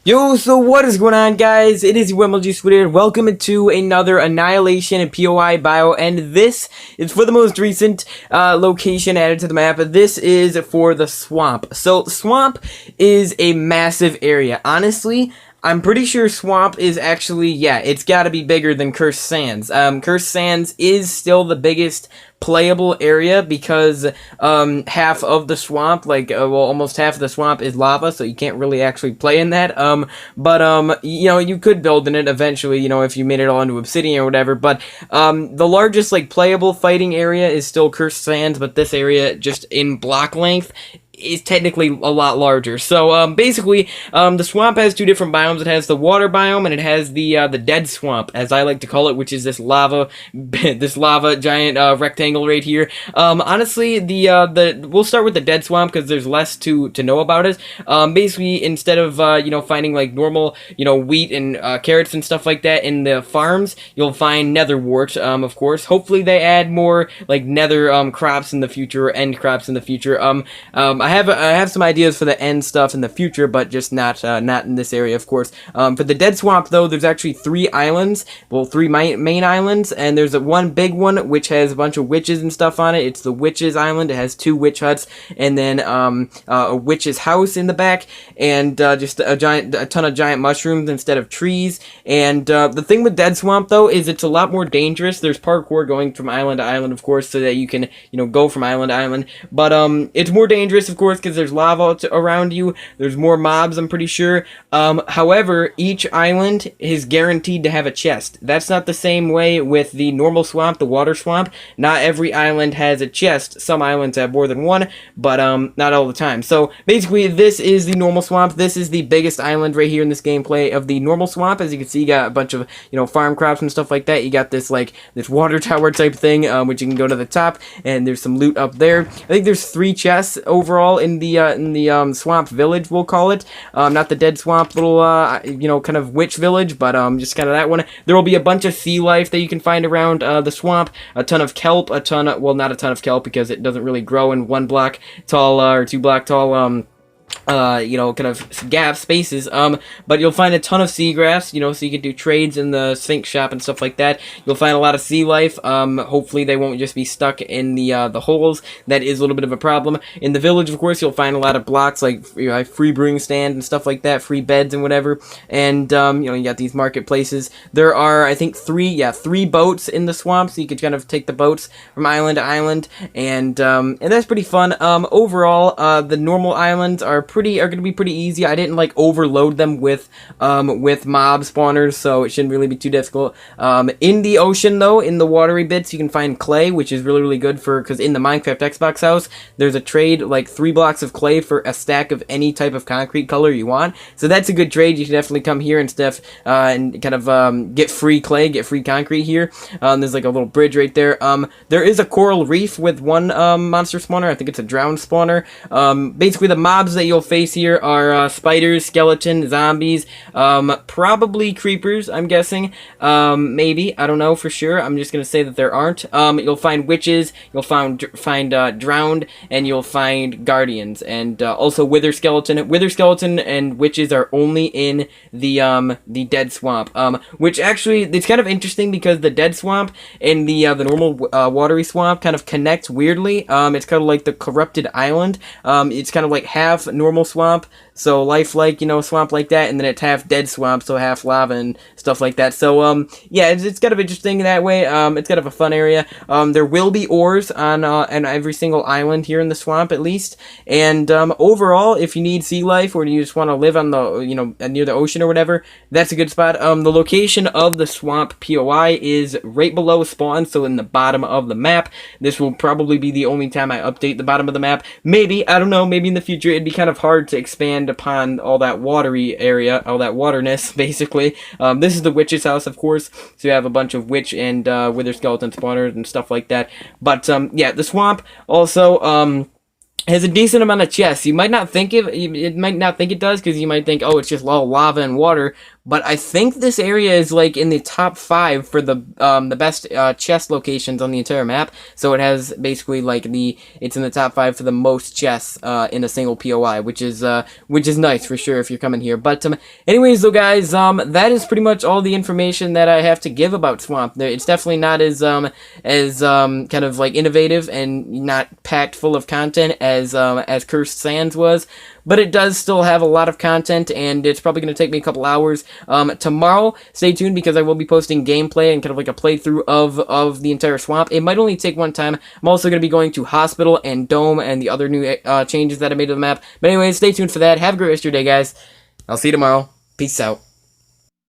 Yo, so what is going on, guys? It is your MLG Squid here. Welcome to another Annihilation P.O.I. bio, and this is for the most recent location added to the map. This is for the swamp. So, swamp is a massive area. Honestly, I'm pretty sure Swamp is actually, yeah, it's gotta be bigger than Cursed Sands. Cursed Sands is still the biggest playable area because half of the swamp, well, almost half of the swamp is lava, so you can't really actually play in that. You know, you could build in it eventually, you know, if you made it all into obsidian or whatever. But the largest playable fighting area is still Cursed Sands, but this area, just in block length, is technically a lot larger. So basically, the swamp has two different biomes. It has the water biome and it has the dead swamp, as I like to call it, which is this lava giant rectangle right here. Honestly, we'll start with the dead swamp because there's less to know about it. Basically, instead of you know, finding normal, you know, wheat and carrots and stuff like that in the farms, you'll find nether wart. Of course, hopefully they add more nether crops in the future, or end crops in the future. I have some ideas for the end stuff in the future, but just not in this area, of course. For the dead swamp, though, there's actually three islands. Well, three main islands, and there's one big one which has a bunch of witches and stuff on it. It's the witches island. It has two witch huts, and then a witch's house in the back, and just a ton of giant mushrooms instead of trees. And the thing with dead swamp, though, is it's a lot more dangerous. There's parkour going from island to island, of course, so that you can, you know, go from island to island. But it's more dangerous, of course, because there's lava around you. There's more mobs, I'm pretty sure. However, each island is guaranteed to have a chest. That's not the same way with the normal swamp, the water swamp. Not every island has a chest. Some islands have more than one, but not all the time. So basically, this is the normal swamp. This is the biggest island right here in this gameplay of the normal swamp. As you can see, you got a bunch of, you know, farm crops and stuff like that. You got this this water tower type thing, which you can go to the top, and there's some loot up there. I think there's 3 chests overall in the swamp village, we'll call it. Not the dead swamp little you know, kind of witch village, but just kind of that one. There will be a bunch of sea life that you can find around the swamp, a ton of kelp, well, not a ton of kelp because it doesn't really grow in 1 block tall or 2 block tall you know, kind of gap spaces, but you'll find a ton of seagrass, you know, so you can do trades in the sink shop and stuff like that. You'll find a lot of sea life. Hopefully they won't just be stuck in the holes. That is a little bit of a problem. In the village, of course, you'll find a lot of blocks, like, you know, free brewing stand and stuff like that, free beds and whatever, and, you know, you got these marketplaces. There are, I think, 3 boats in the swamp, so you could kind of take the boats from island to island, and that's pretty fun. Overall, the normal islands are going to be pretty easy. I didn't overload them with mob spawners, so it shouldn't really be too difficult. In the ocean, though, in the watery bits, you can find clay, which is really good because in the Minecraft Xbox house, there's a trade, 3 blocks of clay for a stack of any type of concrete color you want. So that's a good trade. You should definitely come here and stuff, and kind of get free clay, get free concrete here. There's a little bridge right there. There is a coral reef with one monster spawner. I think it's a drowned spawner. Basically, the mobs that you'll face here are spiders, skeletons, zombies, probably creepers, I'm guessing. Maybe, I don't know for sure. I'm just gonna say that there aren't. You'll find witches, you'll find drowned, and you'll find guardians, and also wither skeleton. Wither skeleton and witches are only in the dead swamp. Which actually, it's kind of interesting because the dead swamp and the normal watery swamp kind of connect weirdly. It's kind of like the corrupted island. It's kind of like half normal swamp, so lifelike, you know, swamp like that, and then it's half dead swamp, so half lava and stuff like that. So yeah, it's kind of interesting that way. It's kind of a fun area. There will be ores on every single island here in the swamp, at least. And overall, if you need sea life or you just want to live on the, you know, near the ocean or whatever, that's a good spot. The location of the swamp POI is right below spawn, so in the bottom of the map. This will probably be the only time I update the bottom of the map. Maybe, I don't know, maybe in the future it'd be kind of hard to expand upon all that watery area, all that waterness, basically. This is the witch's house, of course, so you have a bunch of witch and wither skeleton spawners and stuff like that. But yeah, the swamp also has a decent amount of chests. You might not think it might not think it does, because you might think, oh, it's just all lava and water, but I think this area is like in the top 5 for the best chest locations on the entire map. So it has basically like it's in the top 5 for the most chests in a single POI, which is nice for sure if you're coming here. But anyways, though, guys, that is pretty much all the information that I have to give about Swamp. It's definitely not as kind of like innovative and not packed full of content as Cursed Sands was, but it does still have a lot of content, and it's probably going to take me a couple hours. Tomorrow, stay tuned, because I will be posting gameplay and kind of like a playthrough of the entire swamp. It might only take one time. I'm also going to be going to Hospital and Dome and the other new changes that I made to the map. But anyways, stay tuned for that. Have a great rest of your day, guys. I'll see you tomorrow. Peace out.